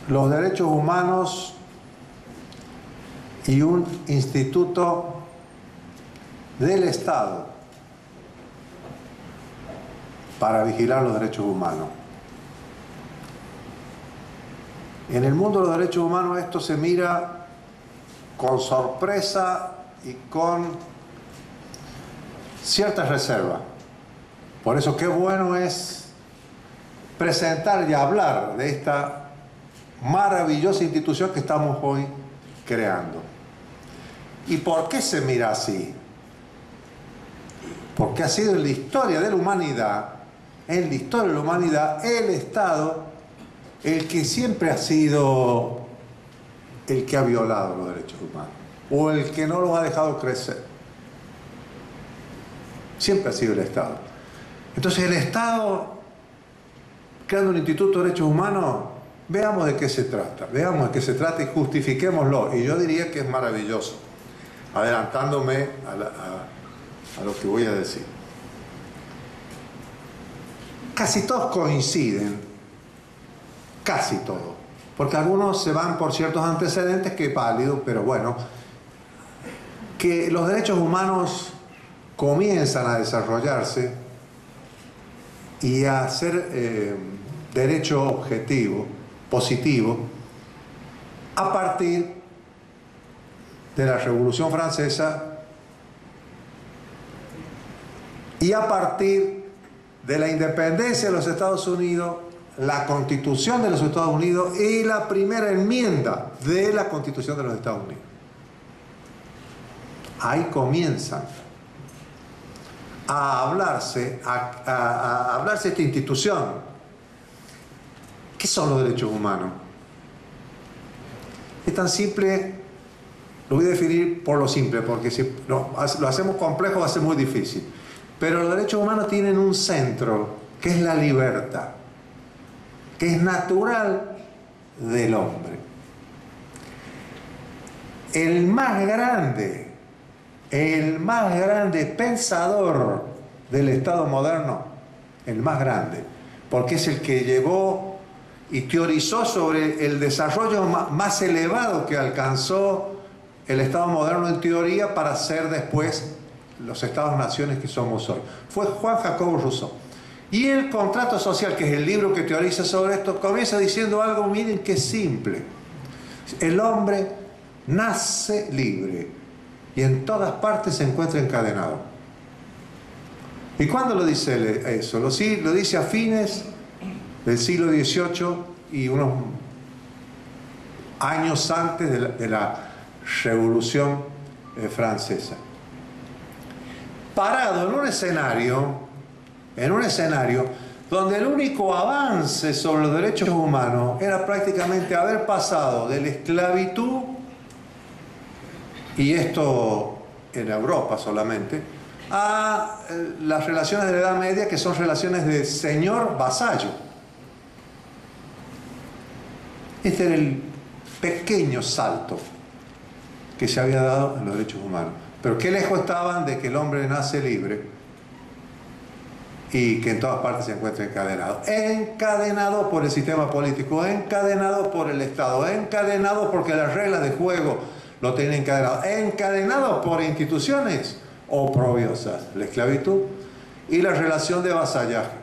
los derechos humanos y un instituto del Estado para vigilar los derechos humanos. En el mundo de los derechos humanos esto se mira con sorpresa y con ciertas reservas. Por eso qué bueno es presentar y hablar de esta maravillosa institución que estamos hoy creando. ¿Y por qué se mira así? Porque ha sido en la historia de la humanidad, el Estado, el que siempre ha sido el que ha violado los derechos humanos, o el que no los ha dejado crecer. Siempre ha sido el Estado. Entonces el Estado, creando un Instituto de Derechos Humanos, veamos de qué se trata, y justifiquémoslo. Y yo diría que es maravilloso, adelantándome a lo que voy a decir. Casi todos coinciden, casi todos, porque algunos se van por ciertos antecedentes que es válido, pero bueno, que los derechos humanos comienzan a desarrollarse y a ser derecho objetivo, positivo, a partir de la Revolución Francesa y a partir de la independencia de los Estados Unidos, la Constitución de los Estados Unidos y la primera enmienda de la Constitución de los Estados Unidos. Ahí comienzan a hablarse esta institución. ¿Qué son los derechos humanos? Es tan simple, lo voy a definir por lo simple, porque si lo hacemos complejo va a ser muy difícil. Pero los derechos humanos tienen un centro, que es la libertad, que es natural del hombre. El más grande pensador del Estado moderno, el más grande, porque es el que llevó y teorizó sobre el desarrollo más elevado que alcanzó el Estado moderno en teoría para ser después los Estados-naciones que somos hoy. Fue Juan Jacobo Rousseau. Y el Contrato Social, que es el libro que teoriza sobre esto, comienza diciendo algo, miren qué simple. El hombre nace libre y en todas partes se encuentra encadenado. ¿Y cuándo lo dice eso? Lo dice a fines del siglo XVIII y unos años antes de la Revolución Francesa. Parado en un escenario donde el único avance sobre los derechos humanos era prácticamente haber pasado de la esclavitud, y esto en Europa solamente, a las relaciones de la Edad Media, que son relaciones de señor-vasallo. Este era el pequeño salto que se había dado en los derechos humanos. Pero qué lejos estaban de que el hombre nace libre y que en todas partes se encuentra encadenado. Encadenado por el sistema político, encadenado por el Estado, encadenado porque las reglas de juego lo tienen encadenado, encadenado por instituciones oprobiosas, la esclavitud y la relación de vasallaje.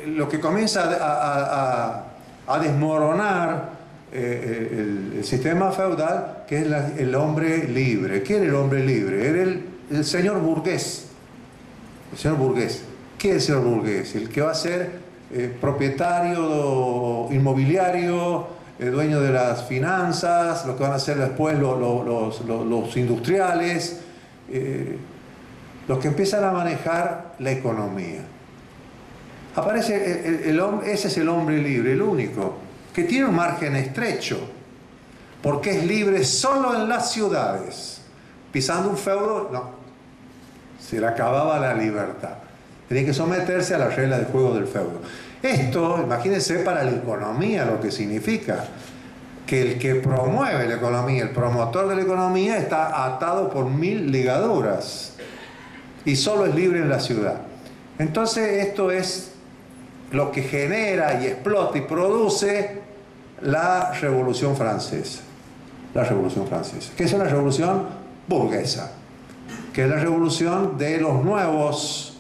Lo que comienza a desmoronar el sistema feudal, que es el hombre libre. ¿Quién era el hombre libre? Era el señor burgués. El señor burgués. ¿Qué es el señor burgués? El que va a ser propietario inmobiliario, dueño de las finanzas, lo que van a ser después los industriales, los que empiezan a manejar la economía. Aparece ese es el hombre libre, el único, que tiene un margen estrecho, porque es libre solo en las ciudades. Pisando un feudo, no, se le acababa la libertad. Tenía que someterse a las reglas de juego del feudo. Esto, imagínense para la economía lo que significa, que el que promueve la economía, el promotor de la economía, está atado por 1000 ligaduras y solo es libre en la ciudad. Entonces esto es lo que genera y explota y produce la Revolución Francesa. La Revolución Francesa, que es una revolución burguesa, que es la revolución de los nuevos,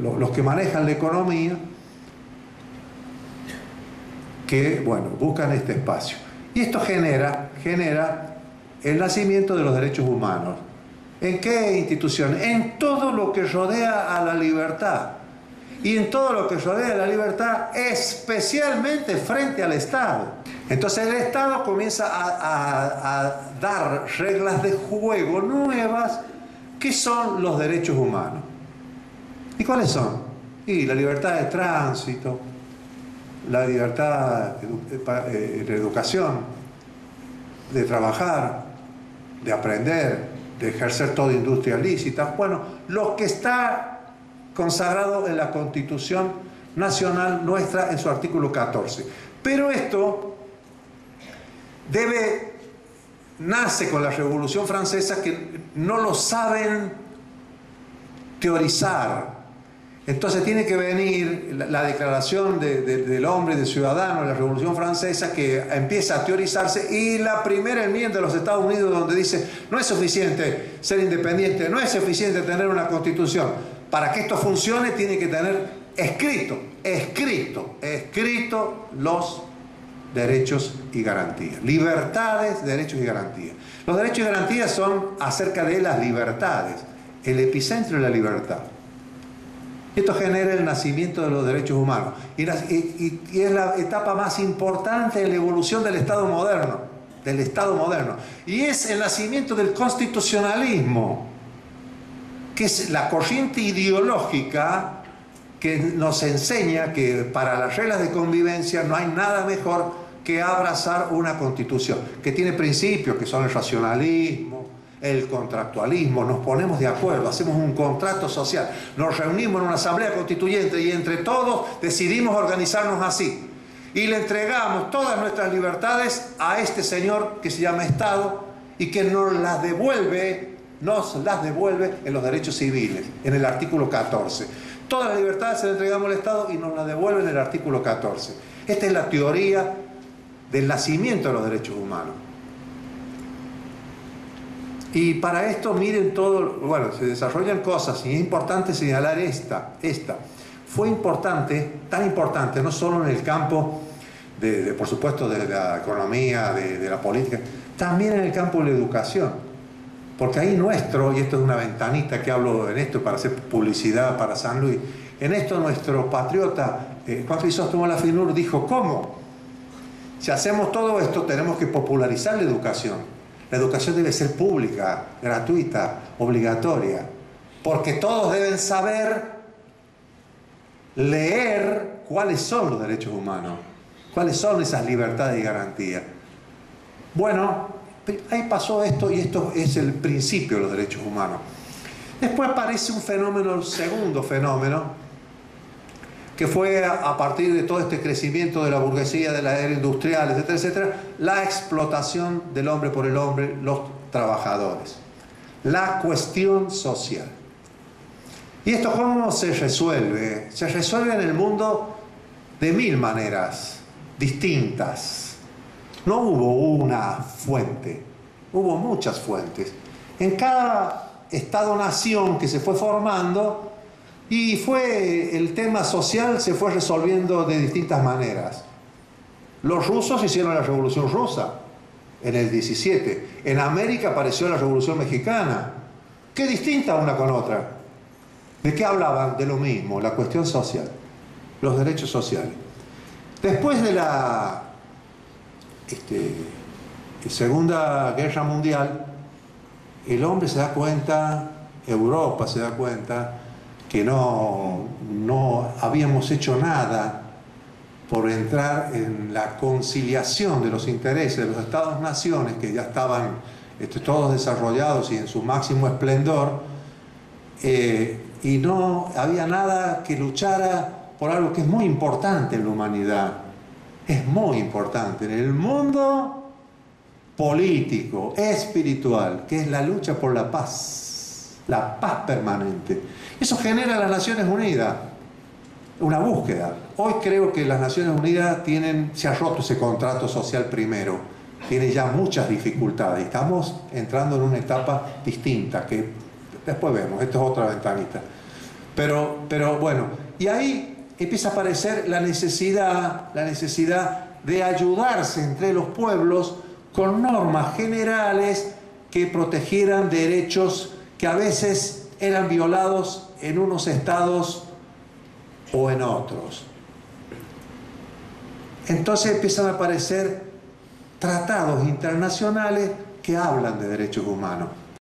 los que manejan la economía, que, bueno, buscan este espacio. Y esto genera el nacimiento de los derechos humanos. ¿En qué instituciones? En todo lo que rodea a la libertad. Y en todo lo que rodea a la libertad, especialmente frente al Estado. Entonces el Estado comienza a dar reglas de juego nuevas, que son los derechos humanos. ¿Y cuáles son? Y la libertad de tránsito, la libertad de educación, de trabajar, de aprender, de ejercer toda industria lícita. Bueno, lo que está consagrado en la Constitución Nacional nuestra en su artículo 14. Pero esto nace con la Revolución Francesa, que no lo saben teorizar. Entonces tiene que venir la declaración del hombre, del ciudadano, de la Revolución Francesa, que empieza a teorizarse, y la primera enmienda de los Estados Unidos, donde dice: no es suficiente ser independiente, no es suficiente tener una constitución. Para que esto funcione tiene que tener escrito los derechos y garantías. Libertades, derechos y garantías. Los derechos y garantías son acerca de las libertades, el epicentro de la libertad. Esto genera el nacimiento de los derechos humanos. Y es la etapa más importante en la evolución del Estado moderno. Y es el nacimiento del constitucionalismo, que es la corriente ideológica que nos enseña que para las reglas de convivencia no hay nada mejor que abrazar una constitución, que tiene principios que son el racionalismo, el contractualismo. Nos ponemos de acuerdo, hacemos un contrato social, nos reunimos en una asamblea constituyente y entre todos decidimos organizarnos así. Y le entregamos todas nuestras libertades a este señor que se llama Estado, y que nos las devuelve en los derechos civiles, en el artículo 14. Todas las libertades se las entregamos al Estado y nos las devuelve en el artículo 14. Esta es la teoría del nacimiento de los derechos humanos. Y para esto, miren todo, bueno, se desarrollan cosas, y es importante señalar esta. Fue importante, tan importante, no solo en el campo por supuesto, de la economía, de la política, también en el campo de la educación. Porque ahí nuestro, y esto es una ventanita que hablo en esto para hacer publicidad para San Luis, en esto nuestro patriota Juan Crisóstomo Lafinur dijo: ¿cómo? Si hacemos todo esto, tenemos que popularizar la educación. La educación debe ser pública, gratuita, obligatoria, porque todos deben saber leer cuáles son los derechos humanos, cuáles son esas libertades y garantías. Bueno, ahí pasó esto, y esto es el principio de los derechos humanos. Después aparece un fenómeno, el segundo fenómeno, que fue a partir de todo este crecimiento de la burguesía, de la era industrial, etcétera, etcétera, la explotación del hombre por el hombre, los trabajadores, la cuestión social. ¿Y esto cómo se resuelve? Se resuelve en el mundo de mil maneras distintas. No hubo una fuente, hubo muchas fuentes. En cada Estado-nación que se fue formando, y el tema social se fue resolviendo de distintas maneras. Los rusos hicieron la Revolución Rusa en el 17. En América apareció la Revolución Mexicana. Qué distinta una con otra. ¿De qué hablaban? De lo mismo, la cuestión social, los derechos sociales. Después de la Segunda Guerra Mundial, el hombre se da cuenta, Europa se da cuenta, que no habíamos hecho nada por entrar en la conciliación de los intereses de los Estados-naciones, que ya estaban todos desarrollados y en su máximo esplendor, y no había nada que luchara por algo que es muy importante en la humanidad. Es muy importante en el mundo político, espiritual, que es la lucha por la paz permanente. Eso genera las Naciones Unidas. una búsqueda. Hoy creo que las Naciones Unidas se ha roto ese contrato social primero, tiene ya muchas dificultades. Estamos entrando en una etapa distinta, que después vemos, esto es otra ventanita. Pero bueno, y ahí empieza a aparecer la necesidad de ayudarse entre los pueblos con normas generales que protegieran derechos que a veces eran violados en unos estados o en otros. Entonces empiezan a aparecer tratados internacionales que hablan de derechos humanos.